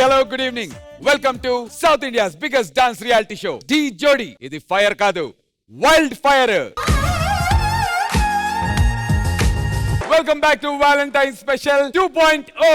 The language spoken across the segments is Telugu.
Hello good evening. Welcome to south India's biggest dance reality show Dhee Jodi. ఇది ఫైర్ కాదు, wild fire. Welcome back to valentine special 2.0.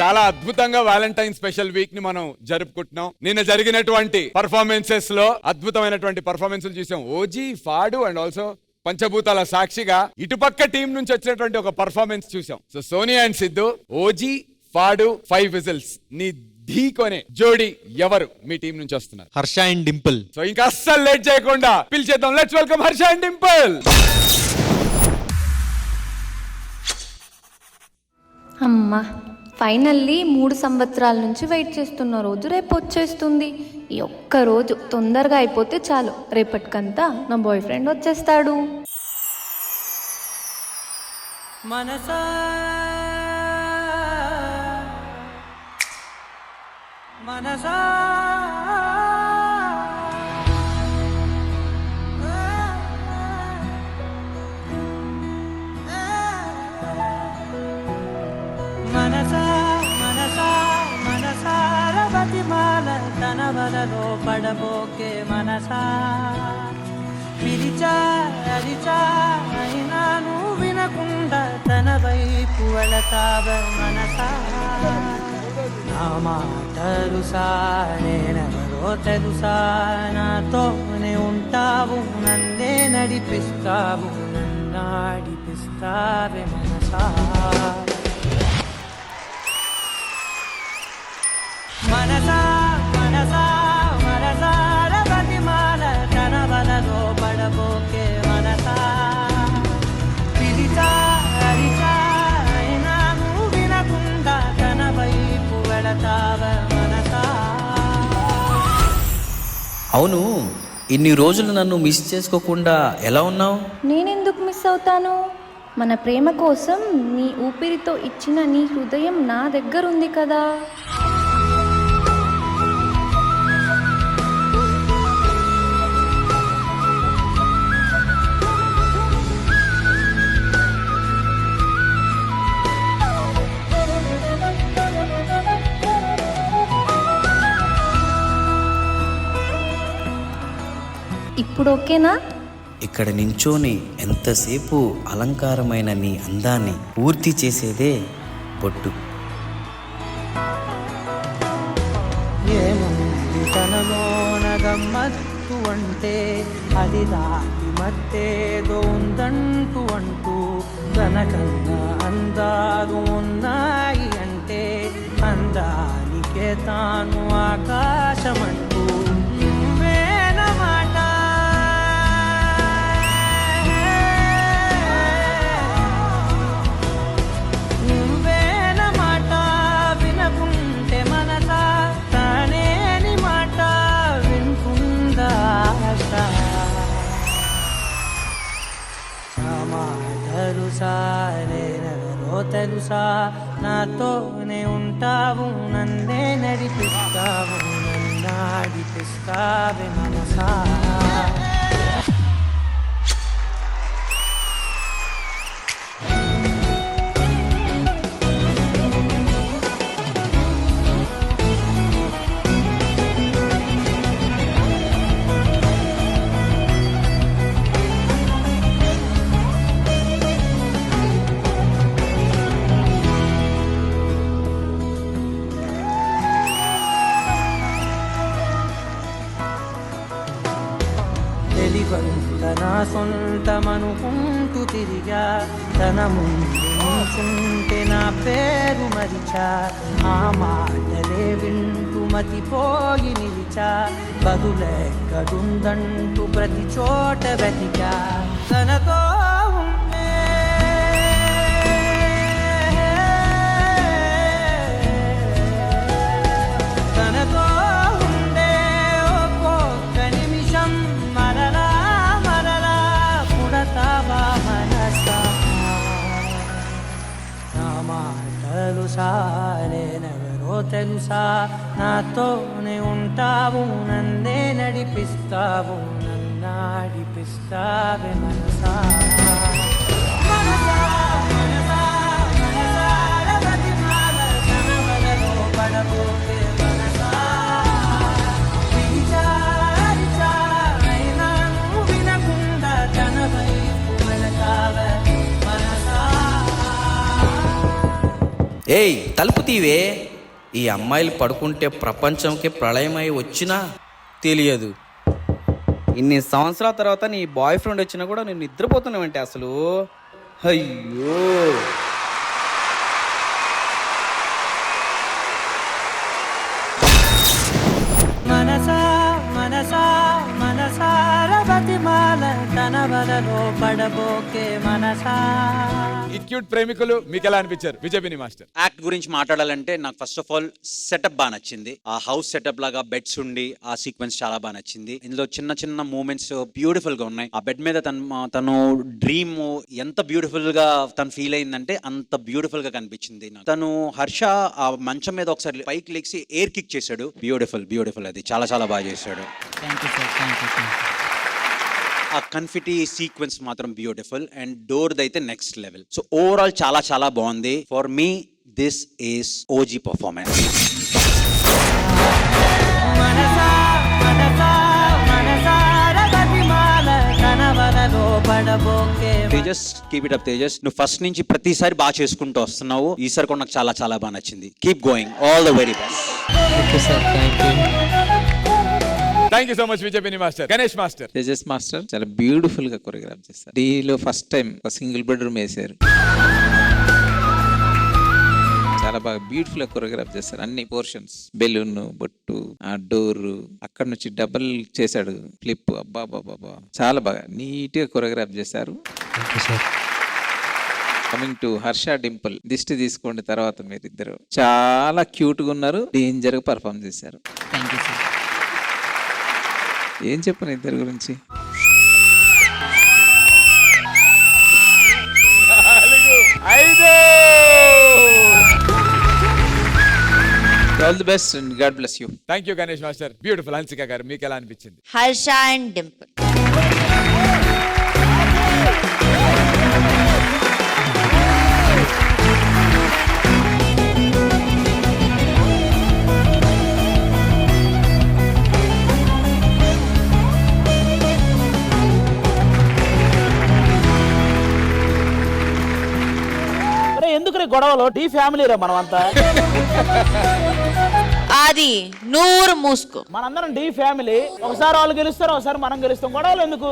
చాలా అద్భుతంగా వాలంటైన్ స్పెషల్ వీక్ ని మనం జరుపుకుంటున్నాం. నిన్న జరిగినటువంటి పర్ఫార్మెన్సెస్ లో అద్భుతమైనటువంటి పర్ఫార్మెన్స్లు చూసాం. ఓజీ, ఫాడు అండ్ ఆల్సో పంచభూతాల సాక్షిగా ఇటుపక్క టీం నుంచి వచ్చినటువంటి ఒక పర్ఫార్మెన్స్ చూసాం. So Sonia and Siddhu, OG, ఫాడు, 5 విజిల్స్ ని ఢీకొనే జోడి ఎవరు మీ టీం నుంచి వస్తున్నారు? హర్ష అండ్ డింపుల్. సో ఇంకా అస్సలు లేట్ చేయకుండా పిలిచేద్దాం. Let's welcome Harsha and Dimple. అమ్మా, ఫైనల్లీ 3 సంవత్సరాల నుంచి వెయిట్ చేస్తున్న రోజు రేపు వచ్చేస్తుంది. ఈ ఒక్క రోజు తొందరగా అయిపోతే చాలు, రేపటికంతా నా బాయ్ ఫ్రెండ్ వచ్చేస్తాడు. మనసా మనసా మనసా మనసా మనసారవతి మాల తన వలలో పడబోకే మనసా. పిలిచా అరిచా అయినా నువ్వు వినకుండా తన వైపు వెళతావ మనసా. నా మాటలుసా నేనెవరో తెలుసా, నాతోనే ఉంటావు, నన్నే నడిపిస్తావు, నన్నాడిపిస్తావే మనసా. మనసా మనసా మనసారవతి మాల తన వలలో పడబోకే మనసా. పిలిచా అరిచా అయినా నువ్వు వినకుండా తన వైపు వెళతావ మనసా. అవును, ఇన్ని రోజులు నన్ను మిస్ చేసుకోకుండా ఎలా ఉన్నావు? నేనెందుకు మిస్ అవుతాను? మన ప్రేమ కోసం నీ ఊపిరితో ఇచ్చిన నీ హృదయం నా దగ్గర ఉంది కదా. ఇప్పుడు ఓకేనా? ఇక్కడ నించోని ఎంతసేపు అలంకారమైన నీ అందాన్ని పూర్తి చేసేదే బొట్టు. ఏముంది తనలోన గమ్మత్తు అంటే, అది దాటి మత్తేదో ఉందంటూ అంటూ, తనకన్నా అందాలు ఉన్నాయి అంటే, అందానికే తాను ఆకాశమంటూ. నువ్వేనమాట నువ్వేనమాట వినకుంటే మనసా, తానేని మాట వినుకుందా ఆశ. నా మాటలుసా నేనెవరో తెలుసా, నాతోనే ఉంటావు, నన్నే నడిపిస్తావు, నన్నాడిపిస్తావే మనసా. తన సొంతమనుకుంటూ తిరిగా, తన ముందు నుంచుంటే నా పేరు మరిచా, ఆ మాటలే వింటూ మతిపోయి నిలిచా, బదులెక్కడుందంటూ ప్రతి చోట వెతికా. తనతో ఉండే తనతో ఉండే ఒక్కొక్క నిమిషం మరలా మరలా పుడతావా మనసా. నా మాటలుసా నేనెవరో తెలుసా, నాతోనే ఉంటావు, నన్నే నడిపిస్తావు, నన్నాడిపిస్తావే మనసా. మనసా మనసా మనసారవతి మాల ఏయ్ తలుపు తీవే. ఈ అమ్మాయిలు పడుకుంటే ప్రపంచంకి ప్రళయమై వచ్చినా తెలియదు. ఇన్ని సంవత్సరాల తర్వాత నీ బాయ్ ఫ్రెండ్ వచ్చినా కూడా నేను నిద్రపోతున్నావంటే అసలు అయ్యో. మనసా మనసా మనసార బతిమాల తన వలలో పడబోకే మనసా. ఈ క్యూట్ ప్రేమికులు మీకు ఎలా అనిపించారు విజయపిని మాస్టర్? యాక్ట్ గురించి మాట్లాడాలంటే నాకు ఫస్ట్ ఆఫ్ ఆల్ సెటప్ బాగా నచ్చింది. ఆ హౌస్ సెటప్ లాగా బెడ్స్ ఉండి ఆ సీక్వెన్స్ చాలా బాగా నచ్చింది. ఇందులో చిన్న చిన్న మూమెంట్స్ బ్యూటిఫుల్ గా ఉన్నాయి. ఆ బెడ్ మీద తను డ్రీమ్ ఎంత బ్యూటిఫుల్ గా తను ఫీల్ అయిందంటే అంత బ్యూటిఫుల్ గా కనిపించింది నాకు. తను హర్ష ఆ మంచం మీద ఒకసారి పైకి లెగ్సి ఎయిర్ కిక్ చేశాడు. బ్యూటిఫుల్ అది చాలా చాలా బాగా చేశాడు. ఆ కన్ఫిటీ సీక్వెన్స్ మాత్రం బ్యూటిఫుల్ అండ్ డోర్ దైతే నెక్స్ట్ లెవెల్. సో ఓవరాల్ చాలా చాలా బాగుంది. For me this is OG performance. మనసా మనసా మనసార బతిమాల తన వలలో పడబోకే. Tejas, keep it up Tejas. నువ్వు ఫస్ట్ నుంచి ప్రతిసారి బాగా చేసుకుంటూ వస్తున్నావు. ఈసారి కూడా నాకు చాలా చాలా బాగా నచ్చింది. Keep going. All the very best. Thank you so much విజయపిని master. Ganesh master. Tejas master చాలా బ్యూటిఫుల్ గా కొరియోగ్రాఫ్ చేస్తారు. డీలో ఫస్ట్ టైం ఒక సింగిల్ బెడ్రూమ్ వేసారు. చాలా బాగా బ్యూటిఫుల్ గా కొరియోగ్రాఫ్ చేస్తారు. అన్ని పోర్షన్స్, బెలూన్, బొట్టు, ఆ డోర్, అక్కడ నుంచి డబల్ చేశాడు ఫ్లిప్. అబ్బా బాబా చాలా బాగా నీట్ గా కొరియోగ్రాఫ్ చేశారు. కమింగ్ టు హర్ష డింపుల్, దిష్టి తీసుకోండి తర్వాత మీరిద్దరు చాలా క్యూట్ గా ఉన్నారు. డేంజర్ గా పర్ఫామ్ చేశారు. ఏం చెప్పను ఇద్దరి గురించి. All the best and God bless you. Thank you Ganesh master. Beautiful. Hansika గారు మీకు ఎలా అనిపించింది? హర్ష అండ్ డింపుల్. ఎందుకు గొడవలో టీ ఫ్యామిలీ రా మనమంతా. అది నూరు మూసుకో. మనందరం టీ ఫ్యామిలీ. ఒకసారి వాళ్ళు గెలుస్తారు, ఒకసారి మనం గెలుస్తాం. గొడవలు ఎందుకు?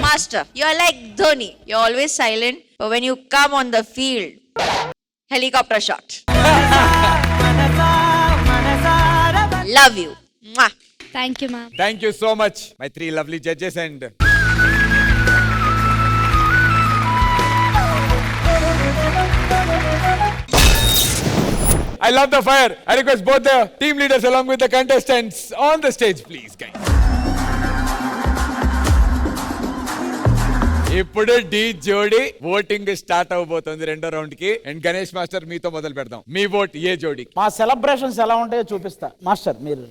Master, you are like Dhoni. You are always silent, but when you come on the field, helicopter shot. Love you. Thank you, ma'am. Thank you so much my 3 lovely judges and I love the fire. I request both the team leaders along with the contestants on the stage, please, guys. ఇప్పుడు డి జోడి ఓటింగ్ స్టార్ట్ అవబోతుంది రెండో రౌండ్ కి. అండ్ గణేష్ మాస్టర్ మీతో మొదలు పెడదాం. మీ ఓట్ ఏ జోడి? మా సెలబ్రేషన్స్ ఎలా ఉంటాయో చూపిస్తా. మాస్టర్ మీరు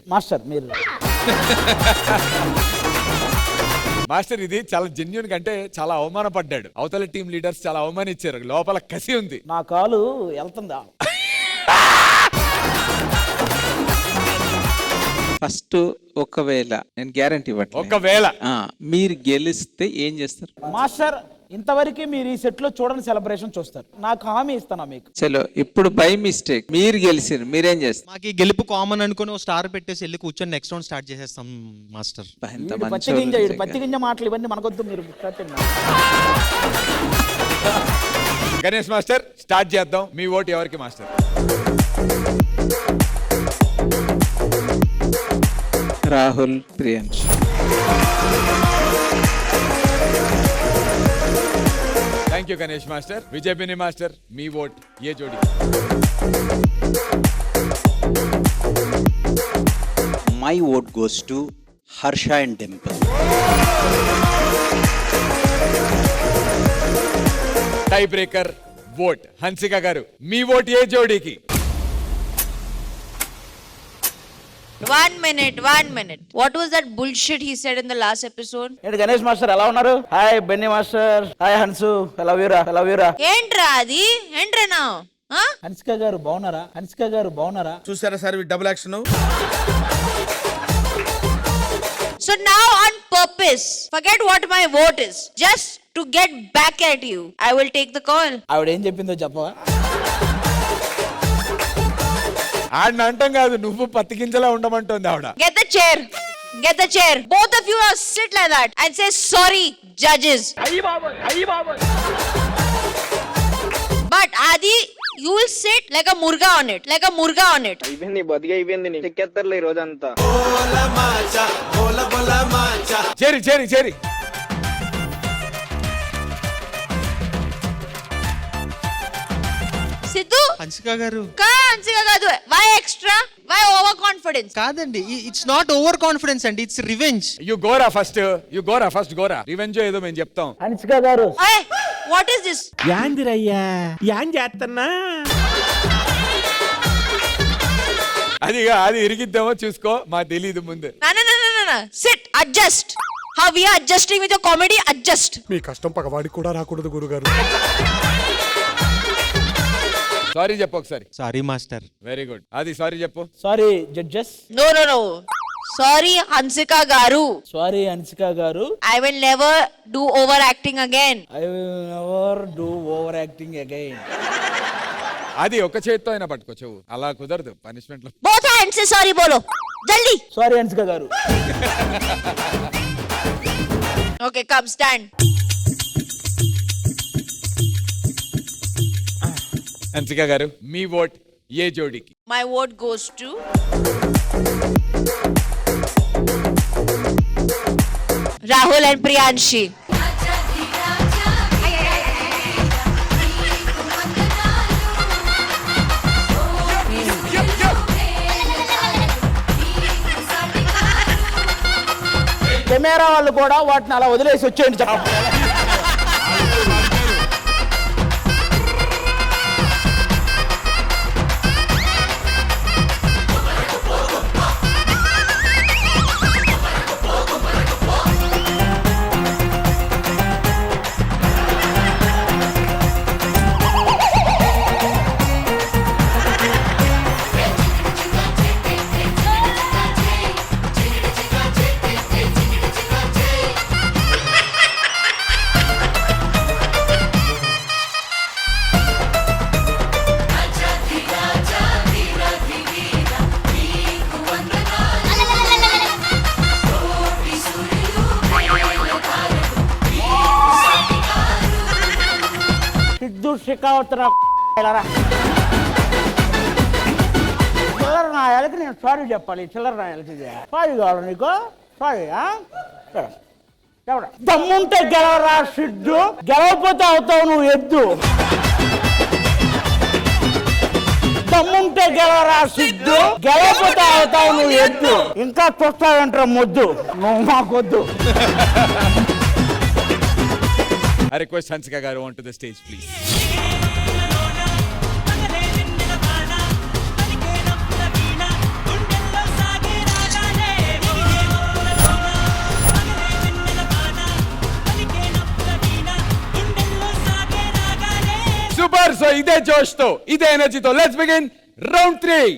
మాస్టర్ ఇది చాలా జెన్యున్ గా, అంటే చాలా అవమానపడ్డాడు. అవతల టీం లీడర్స్ చాలా అవమానించారు. లోపల కసి ఉంది. నా కాలు వెళ్తుందా? ఫస్ట్ ఒకవేళ నేను గ్యారంటీ ఇవ్వట్లేదు, ఒకవేళ మీరు గెలిస్తే ఏం చేస్తారు? మాస్టర్ ఇంతవరకు మీరు ఈ సెట్ లో చూడని సెలబ్రేషన్ చూస్తారు. నాకు హామీ ఇస్తానా మీకు? చలో ఇప్పుడు బై మిస్టేక్ మీరు గెలిచారు, మీరేం చేస్తారు? మాకు ఈ గెలుపు కామన్ అనుకుని స్టార్ పెట్టేసి వెళ్ళి కూర్చొని నెక్స్ట్ రౌండ్ స్టార్ట్ చేసేస్తాం మాస్టర్. ఎంత వీడు మంచి పచ్చి గింజ మాటలు ఇవన్నీ మనకొద్దు. మీరు గణేష్ మాస్టర్ స్టార్ట్ చేద్దాం. మీ ఓటు ఎవరికి master? Rahul Priyansh. Thank you Ganesh master. విజయపిని మాస్టర్ మీ ఓట్ ఏ జోడి? My vote goes to Harsha and Dimple. Tie breaker vote. Hansika గారు మీ ఓట్ ఏ జోడీకి? 1 minute. What was that bullshit he said in the last episode? ఏంటి గణేష్ మాస్టర్ ఎలా ఉన్నారు? Hi Benny master. Hi Hansu. ఎలా వీరా? ఏంట్రా అది? ఏంట్రా నా? హన్సిక గారు బాగున్నారా? చూసారా sir double action. So now on purpose, forget what my vote is. Just to get back at you, I will take the call. ఆవిడ ఏం చెప్పిందో చెప్పవా? ఆడిని అంటాం కాదు, నువ్వు పత్తి గింజలా ఉండమంటుంది ఆవిడ. Get the chair. Get the chair. Both of you are sit like that and say sorry, judges. But Adi, you will sit like a murga on it. Like a murga on it. అయిపోయింది బతిగా అయిపోయింది చెక్కేస్తారులే ఈ రోజంతా. చేరి చేరి చేరి. Sidhu, హన్సిక గారు Ansika Gadu. Why extra? Why overconfidence? కాదండి, ఇట్స్ నాట్ ఓవర్ కాన్ఫిడెన్స్ అండి, ఇట్స్ రివెంజ్. యు గోరా ఫస్ట్, యు గోరా ఫస్ట్, గోరా. రివెంజ్ ఏదో మేము చెప్తాం. హన్సిక గారు Hey, what is this? యాందిరయ్యా యాన్ చేస్తున్నా. అది ఇరిగిద్దామో చూసుకో, మాకు తెలీదు ముందు. No. Sit, adjust. How we are adjusting with your comedy, adjust. మీ కష్టం పగవాడికి కూడా రాకూడదు గురుగారు. సారీ చెప్పు ఒకసారి. Sorry master. Very good. అది సారీ చెప్పు. Sorry judges. No. Sorry, Hansika Garu. Sorry Hansika గారు. I will never do overacting again. I will never do over acting again. అది ఒక చేత్తో అయినా పట్టుకోవచ్చు, అలా కుదరదు పనిష్మెంట్ లో. Both hands say sorry bolo. Jaldi. Sorry Hansika గారు. Okay, come stand. హన్సిక గారు, మీ ఓట్ ఏ జోడికి? My vote goes to Rahul and Priyanshi. Camera వాళ్ళు కూడా వాటిని అలా వదిలేసి వచ్చేయండి చెప్పండి. సిద్ధు షికావత్ చిల్లర నాయాలకి నేను సారీ చెప్పాలి. చిల్లర నాయాలకి సారీ కావాలి నీకు. సారీ దమ్ముంటే గెలవరా సిద్ధు, గెలవకపోతే అవుతావు నువ్వు ఎద్దు. దమ్ముంటే గెలవరా సిద్ధు, గెలవకపోతే అవుతావు నువ్వు ఎద్దు. ఇంకా చూస్తావంటారా మొద్దు, నువ్వు మాకొద్దు. I request Hansika garu onto the stage, please. Super! So, ide josh to, ide energy to. Let's begin round 3.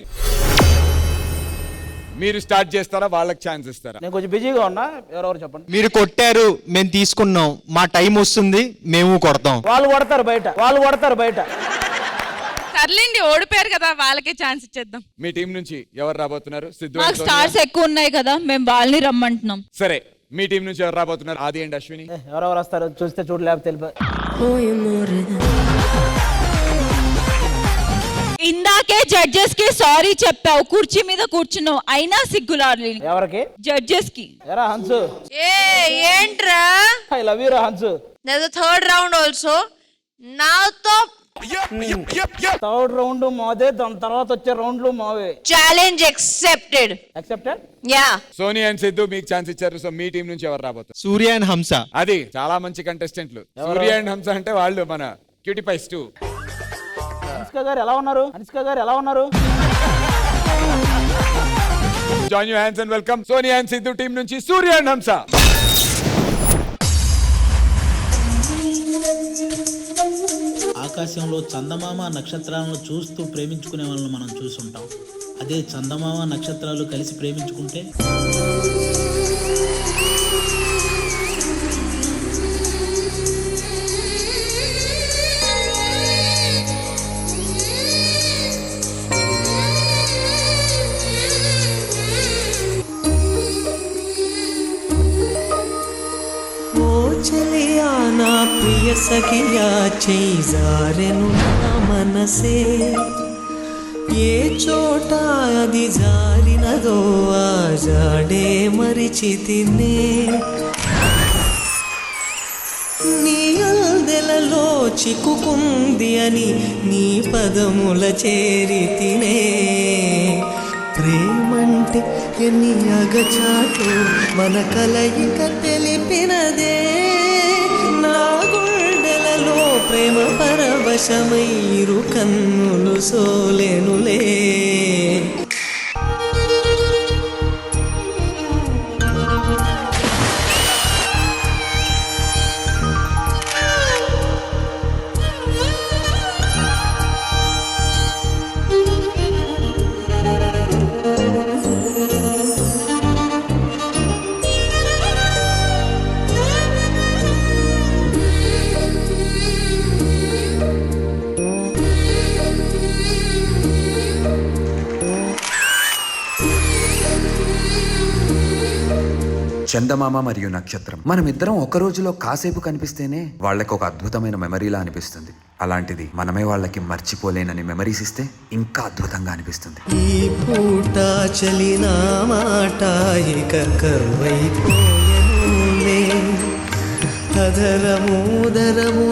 మీరు స్టార్ట్ చేస్తారా, వాళ్ళకి ఛాన్స్ ఇస్తారా? నేను కొంచెం బిజీగా ఉన్నా, ఎవరెవరు చెప్పండి. మీరు కొట్టారు, మేము తీసుకున్నాం, మా టైం వస్తుంది, మేము కొడతాం. వాళ్ళు కొడతారు బయట. సర్లేండి, ఓడిపోయారు కదా, వాళ్ళకే ఛాన్స్ ఇచ్చేద్దాం. మీ టీం నుంచి ఎవరు రాబోతున్నారు? సిద్ధు మాకు and సోనియా? స్టార్స్ ఎక్కువ ఉన్నాయి కదా, మేము వాళ్ళని రమ్మంటున్నాం. సరే, మీ టీం నుంచి ఎవరు రాబోతున్నారు? ఆది అండ్ అశ్విని. ఎవరెవరు వస్తారు చూస్తే చూడలేకపోతే తెలిపి. ఇందాకే జడ్జెస్ కి సారీ చెప్పావు, కుర్చీ మీద కూర్చున్నావు, అయినా సిగ్గులాడలే ఎవరికి? జడ్జెస్ కి. ఎరా హన్సు, ఏంట్రా? ఐ లవ్ యూ రా హన్సు. There's a third round also. Now to third round మాదే, దాని తర్వాత వచ్చే రౌండ్లు మావే. challenge accepted. Accepted. Yeah. Sonia and Siddhu మీకు ఛాన్స్ ఇచ్చారు. సో మీ టీం నుంచి ఎవరు రాబోతున్నారు? సూర్య అండ్ హంస. అది చాలా మంచి కంటెస్టెంట్లు. సూర్య అండ్ హంస అంటే వాళ్ళు మన క్యూటీ పైస్ 2. హన్సిక గారు ఎలా ఉన్నారు? Join your hands and welcome Sonia and Sidhu team నుంచి సూర్య అండ్ హంస. ఆకాశంలో చందమామ నక్షత్రాలను చూస్తూ ప్రేమించుకునే వాళ్ళని మనం చూసుంటాం. అదే చందమామ నక్షత్రాలు కలిసి ప్రేమించుకుంటే సఖియా చేయి జారెను నా మనసే ఏ చోట అది జారినదో ఆ జాడే మరిచితినే నీ అల్దెలలో చిక్కుకుంది అని నీ పదముల చేరితినే ప్రేమంటే ఎన్ని అగచాటు మన కలయిక తెలిపినదే నా గుండెలలో ప్రేమ పరవశమైరు కన్నులు సోలెనులే చందమామ మరియు నక్షత్రం మనమిద్దరం ఒక రోజులో కాసేపు కనిపిస్తేనే వాళ్ళకి ఒక అద్భుతమైన మెమరీలా అనిపిస్తుంది. అలాంటిది మనమే వాళ్ళకి మర్చిపోలేనని మెమరీస్ ఇస్తే ఇంకా అద్భుతంగా అనిపిస్తుంది. ఈ పూట చలినా మాట ఇక కరువైపోయెనులే అధరము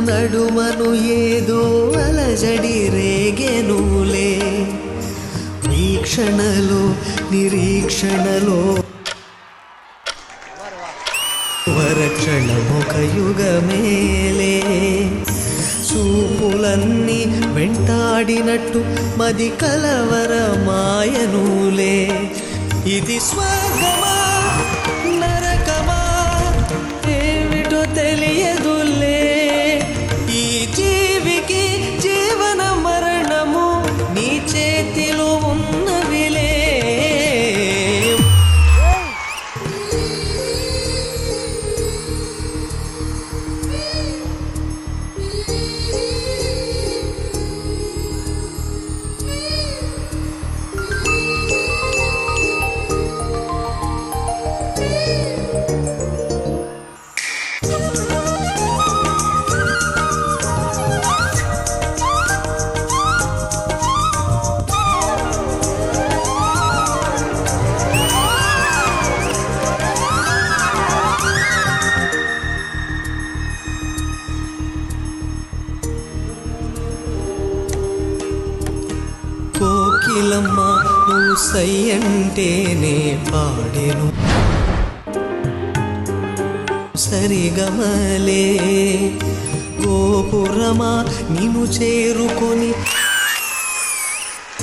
నడుమను ఏదో అలజడి రేగెనులే వీక్షణలో నిరీక్షణలో వరక్షణమొక యుగమేలే చూపులన్నీ వెంటాడినట్టు మది కలవరమాయనులే ఇది స్వర్గమా నరకమా ఏమిటో తెలియదులే ఈ జీవికి జీవన మరణము నీ చేతిలో ఉన్నవిలే కోకిలమ్మ నువ్వు సై అంటేనే పాడెను సరిగమలే గోపురమా నిన్ను చేరుకొని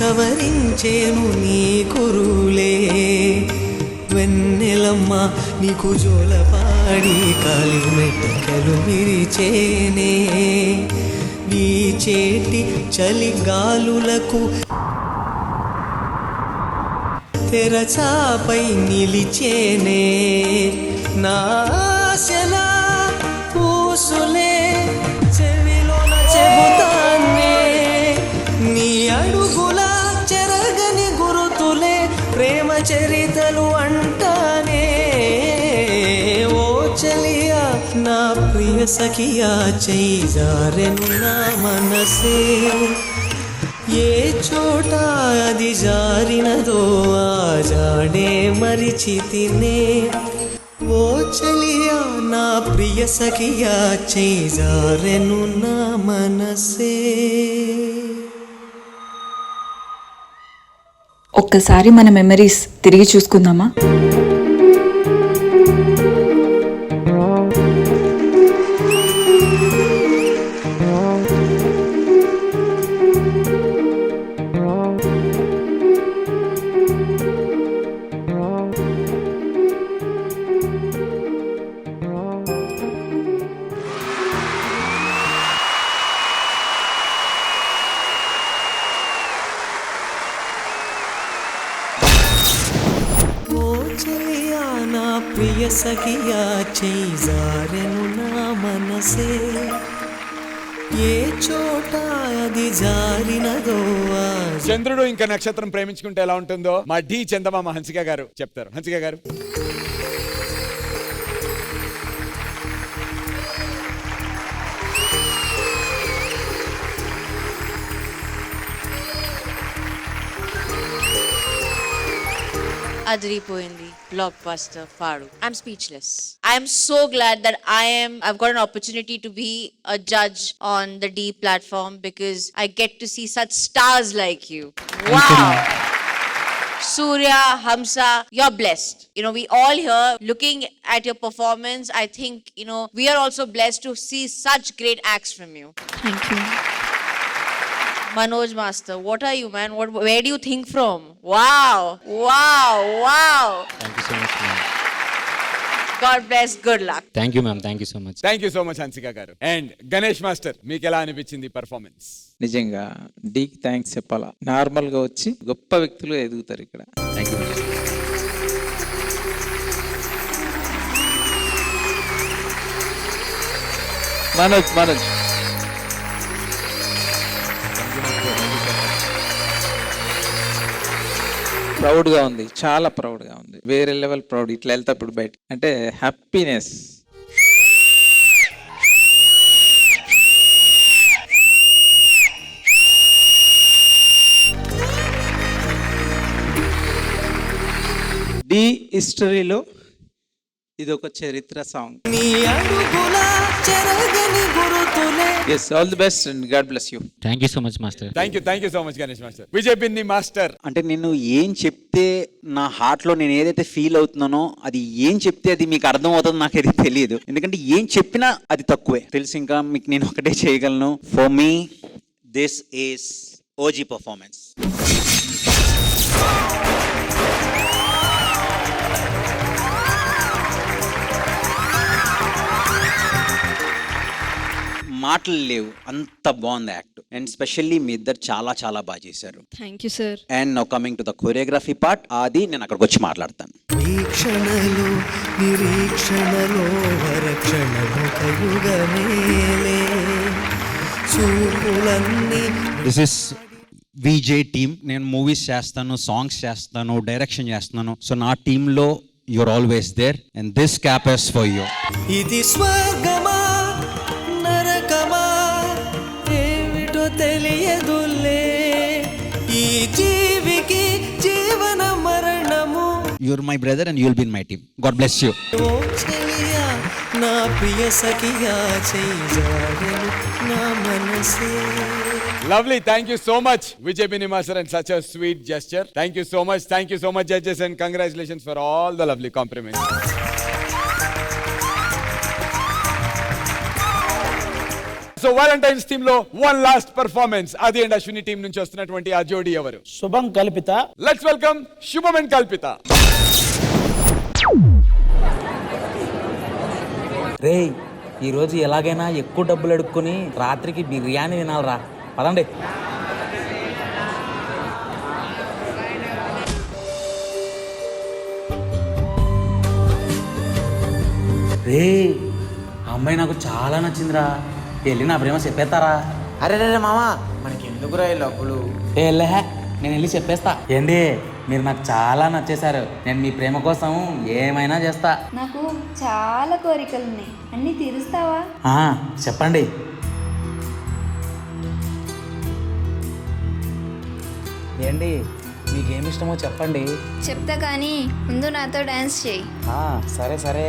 సవరించేను నీ కురులే వెన్నెలమ్మ నీకు జోలపాడి కాలి మెట్టకలు విరిచేనే నీ చేటి చలిగాలులకు తెరచాపై నిలిచేనే నాశలా పూసులే చెవిలోన చెబుతానే నీ అడుగుల చెరగని గురుతులే ప్రేమ చరితలు అంటానే ఓ చలియా నా ప్రియ సఖియా చేయి జారెను నా మనసే ఏ చోట అది జారినదో ఆ జాడే మరిచితినే ఓ చలియా నా ప్రియ సఖియా చేయి జారెను నా మనసే ఒక్కసారి మన మెమరీస్ తిరిగి చూసుకుందామా? ప్రియ సఖియా చేయి జారెను నా మనసే ఏ చోట అది జారినదో చంద్రుడు ఇంకా నక్షత్రం ప్రేమించుకుంటే ఎలా ఉంటుందో మా డి చందమామ హన్సిక గారు చెప్తారు. హన్సిక గారు. Adripoindi, blockbuster, Fadu. I'm speechless. I'm so glad that I've got an opportunity to be a judge on the D platform because I get to see such stars like you. Wow. Surya, Hamsa, you're blessed. You know, we all here looking at your performance, I think, you know, we are also blessed to see such great acts from you. Thank you. Manoj Master, what are you, man? Where do you think from? Wow, wow, wow. Thank you so much ma'am. God bless, good luck. Thank you ma'am, thank you so much. Thank you so much Hansika గారు. అండ్ గణేష్ మాస్టర్, మీకు ఎలా అనిపించింది పర్ఫార్మెన్స్? నిజంగా డీకి థ్యాంక్స్ చెప్పాలా. నార్మల్గా వచ్చి గొప్ప వ్యక్తులు ఎదుగుతారు ఇక్కడ. Thank you. మనోజ్ ప్రౌడ్గా ఉంది, చాలా ప్రౌడ్గా ఉంది, వేరే లెవెల్ ప్రౌడ్. ఇట్లా వెళ్తా ఇప్పుడు బయట అంటే హ్యాపీనెస్. డి హిస్టరీలో ఇది ఒక చరిత్ర సాంగ్. నీ అడుగుల చెరగని గురుతులే. Yes, all the best and God bless you. Thank you so much master. Thank you so much Ganesh master. Vijay Binny master, అంటే నేను ఏం చెప్తే నా హార్ట్లో నేను ఏదైతే ఫీల్ అవుతున్నానో అది ఏం చెప్తే అది మీకు అర్థం అవుతుందో నాకు అది తెలియదు. ఎందుకంటే ఏం చెప్పినా అది తక్కువే. తెలుసు, ఇంకా మీకు నేను ఒకటే చేయగలను. For me this is OG performance. మాటలు లేవు, అంత బాగుంది యాక్ట్. అండ్ స్పెషల్లీ మీ ఇద్దరు చాలా చాలా బాగా చేశారు. Thank you sir. And now coming to the choreography part, అది నేను అక్కడికి వచ్చి మాట్లాడతాను. వీక్షణలు నిరీక్షణలో వరక్షణము కలుగనేలే చూపులన్నీ. This is VJ team. నేను మూవీస్ చేస్తాను, సాంగ్స్ చేస్తాను, డైరెక్షన్ చేస్తున్నాను. సో నా టీంలో you're always there and this cap is for you. ఇది స్వర్గమా నరకమా ఏమిటో తెలియదులే ఈ జీవికి జీవన మరణము. You're my brother and you will be in my team. God bless you. ఓ చెలియా నా ప్రియ సఖియా చేజాడెను నా మనసే. lovely. Thank you so much Vijay Binni master, and such a sweet gesture. Thank you so much judges, and congratulations for all the lovely compliments. So Valentine's theme లో వన్ లాస్ట్ పర్ఫార్మెన్స్, అది అండ్ అశ్విని టీం నుంచి వస్తున్నటువంటి ఆ జోడీ ఎవరు? శుభం కల్పిత. లెట్స్ వెల్కమ్ శుభం అండ్ కల్పిత. రేయ్, ఈరోజు ఎలాగైనా ఎక్కువ డబ్బులు అడుక్కుని రాత్రికి బిర్యానీ తినాలరా. పదండి. రే, అమ్మాయి నాకు చాలా నచ్చిందిరా. వెళ్ళి నా ప్రేమ చెప్పేస్తారా? అరే రే మామ, మనకి ఎందుకురా ఈ డబ్బులు? వెళ్ళే, నేను వెళ్ళి చెప్పేస్తా. ఏంటి, మీరు నాకు చాలా నచ్చేశారు. నేను మీ ప్రేమ కోసం ఏమైనా చేస్తా. నాకు చాలా కోరికలు ఉన్నాయి, అన్నీ తీరుస్తావా? చెప్పండి. ఏంటి, మీకేమి ఇష్టమో చెప్పండి. చెప్తా కానీ ముందు నాతో డాన్స్ చేయి. సరే సరే.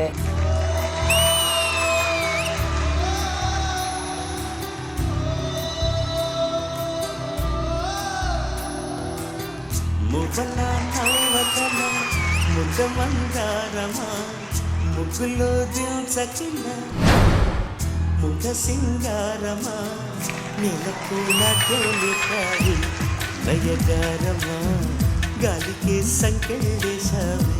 మువ్వల నవ్వకల ముద్ద మందారమా ముగ్గులో దిల్చకిల ముద్ద సింగారమా నీలకు నాటోలుకాయి నయగారమా గాలికి సంకెళ్ళేశావే.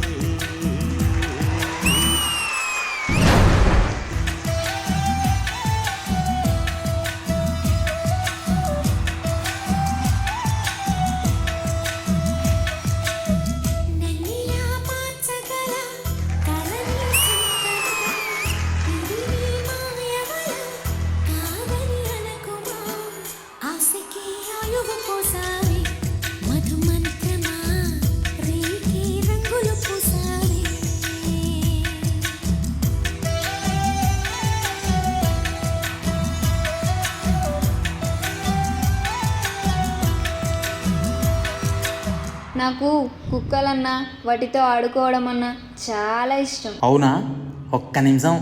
నాకు కుక్కలన్నా వాటితో ఆడుకోవడం అన్నా చాలా ఇష్టం. అవునా? ఒక్క నిమిషం.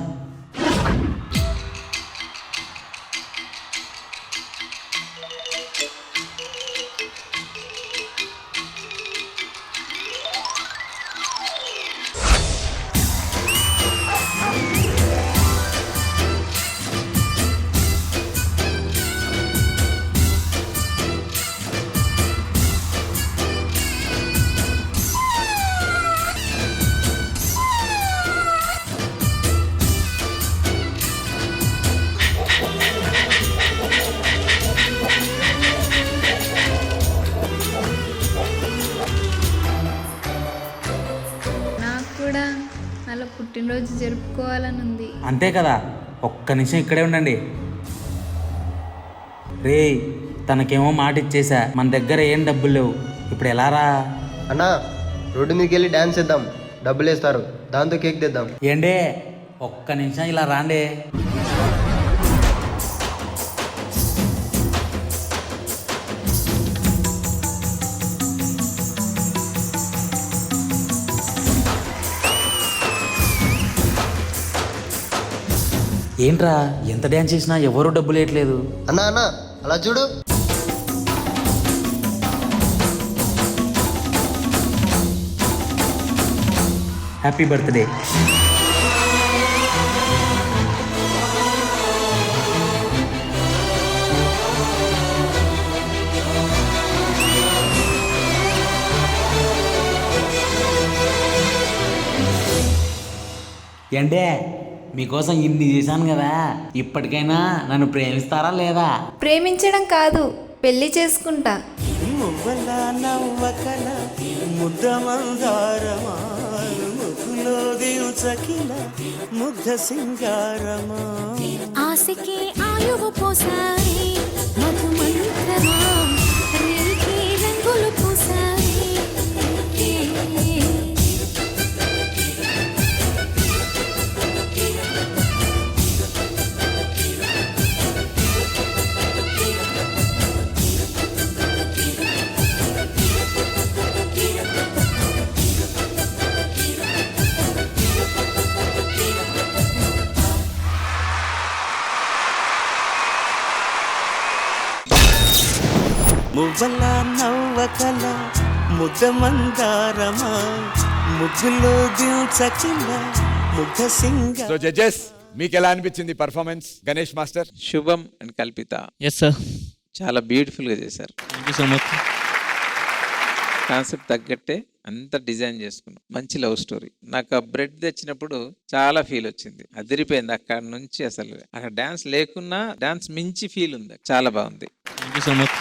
నాకు కూడా అలా పుట్టినరోజు జరుపుకోవాలని ఉంది. అంతే కదా, ఒక్క నిమిషం ఇక్కడే ఉండండి. రే, తనకేమో మాట ఇచ్చేసా, మన దగ్గర ఏం డబ్బులు లేవు, ఇప్పుడు ఎలా రా? అన్నా, రోడ్డు మీదకి వెళ్ళి డాన్స్ చేద్దాం, డబ్బులు వేస్తారు, దాంతో కేక్ తెద్దాం. ఏండే, ఒక్క నిమిషం ఇలా రాండే. ఏంట్రా, ఎంత డ్యాన్స్ చేసినా ఎవరు డబ్బులు వేయట్లేదు. అన్నా అన్నా, అలా చూడు. Happy birthday. ఏంటే, మీకోసం ఇన్ని చేశాను కదా, ఇప్పటికైనా నన్ను ప్రేమిస్తారా లేదా? ప్రేమించడం కాదు, పెళ్లి చేసుకుంటా. మువ్వల నవ్వకల ముద్ద మందారమా, ముగ్గులో దిల్చకిల ముగ్ధ సింగారమా, ఆశకి ఆయువు పోసాయి మధుమంత్రమా, రేకి రంగులు పోసాయి. మువ్వల నవ్వకల ముద్ద మందారమా, ముగ్గులో దిల్చకిల ముగ్ధ సింగారమా. సో జడ్జెస్, మీకు ఎలా అనిపించింది పర్ఫార్మెన్స్? గణేష్ మాస్టర్. శుభం అండ్ కల్పిత ఎస్ సార్. చాలా బ్యూటిఫుల్గా చేశారు. Thank you so much. Concept తగ్గట్టే అంత డిజైన్ చేసుకున్నాం. మంచి లవ్ స్టోరీ. నాకు ఆ బ్రెడ్ తెచ్చినప్పుడు చాలా ఫీల్ వచ్చింది, అదిరిపోయింది. అక్కడ నుంచి అసలు అక్కడ డాన్స్ లేకున్నా డాన్స్ మించి ఫీల్ ఉంది. చాలా బాగుంది. Thank you so much.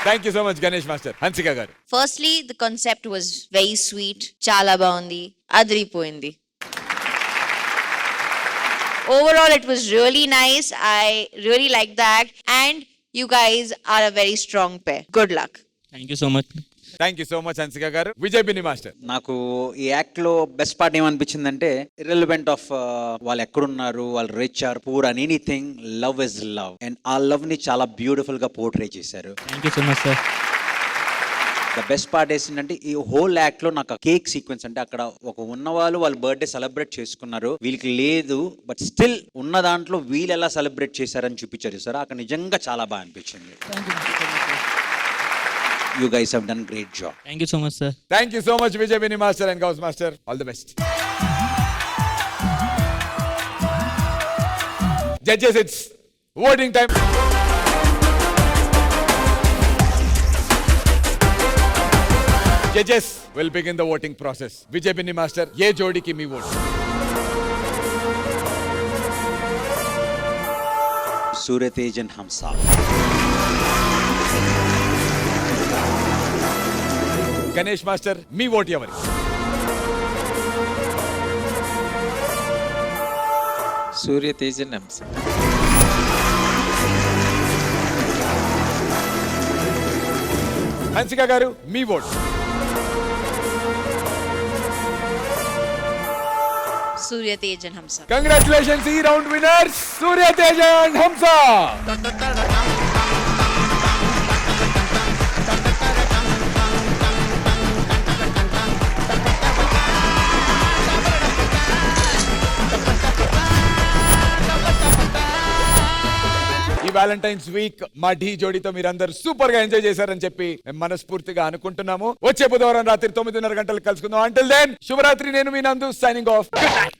Thank you so much Ganesh master. Hansika గారు. Firstly, the concept was very sweet. Chala baundi. Adripoindi. Overall, it was really nice. I really liked the act. And you guys are a very strong pair. Good luck. Thank you so much. Thank you so much Hansika గారు. విజయ్ బిని మాస్టర్. నాకు ఈ యాక్ట్ లో బెస్ట్ పార్ట్ ఏమనిపించిందంటే, ఇర్రెలవెంట్ ఆఫ్ వాళ్ళు ఎక్కడున్నారు, వాళ్ళు రిచ్ ఆర్ పూర్ అని anything, love is love. And ఆ లవ్ ని చాలా బ్యూటిఫుల్ గా పోర్ట్రే చేశారు. Thank you so much sir. The best part ఏంటంటే, ఈ హోల్ యాక్ట్ లో నాకు కేక్ సీక్వెన్స్, అంటే అక్కడ ఒక ఉన్నవాళ్ళు వాళ్ళ బర్త్డే సెలబ్రేట్ చేసుకున్నారు, వీళ్ళకి లేదు, బట్ స్టిల్ ఉన్న దాంట్లో వీళ్ళు ఎలా సెలబ్రేట్ చేశారని చూపించారు సార్. అక్కడ నిజంగా చాలా బాగా అనిపించింది. You guys have done great job. Thank you so much sir. Thank you so much Vijay Binny master and Ghouse master. All the best. Judges, it's voting time. Judges will begin the voting process. Vijay Binny master, ఏ జోడీకి మీ vote? Suryatej and Hamsa. Ganesh master, మీ ఓట్ ఎవరి? సూర్యతేజ్ అండ్ హంస. హన్సిక గారు, మీ vote? Surya Tej and Hamsa. Congratulations, ఈ round winners Suryatej and Hamsa. Valentine's week మా ఢీ జోడీతో మీరందరూ సూపర్ గా ఎంజాయ్ చేశారని చెప్పి మేము మనస్ఫూర్తిగా అనుకుంటున్నాము. వచ్చే బుధవారం రాత్రి 9:30 గంటలకు కలుసుకుందాం. అంటిల్ దెన్ శుభరాత్రి. నేను మీ నందు సైనింగ్ ఆఫ్. Good night.